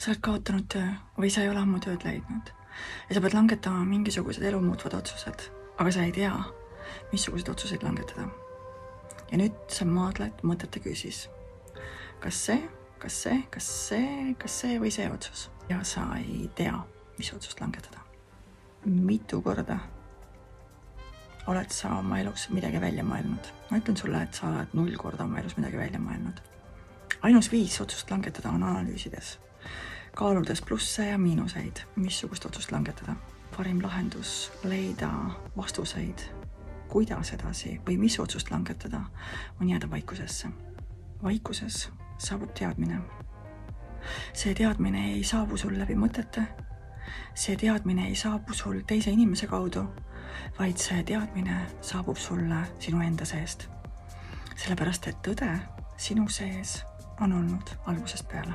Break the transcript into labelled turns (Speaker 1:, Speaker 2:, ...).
Speaker 1: sa oled kaotanud töö või sa ei ole ammu tööd leidnud ja sa pead langetama mingisugused elu muutvad otsused, aga sa ei tea, missuguseid otsuseid langetada. Ja nüüd sa maadled mõtete küüsis. Kas see või see otsus? Ja sa ei tea, mis otsust langetada. Mitu korda oled sa oma elus midagi välja mõelnud? Ma ütlen sulle, et sa oled 0 korda oma elus midagi välja mõelnud. Ainus 5 otsust langetada on analüüsides, kaaludes plusse ja miinuseid, missugust otsust langetada. Parim lahendus leida vastuseid, kuidas edasi või mis otsust langetada, on jääda vaikusesse. Vaikuses saabub teadmine. See teadmine ei saabu sul läbi mõtete, see teadmine ei saabu sul teise inimese kaudu, vaid see teadmine saabub sulle sinu enda seest. Sellepärast, et tõde sinu sees on olnud algusest peale.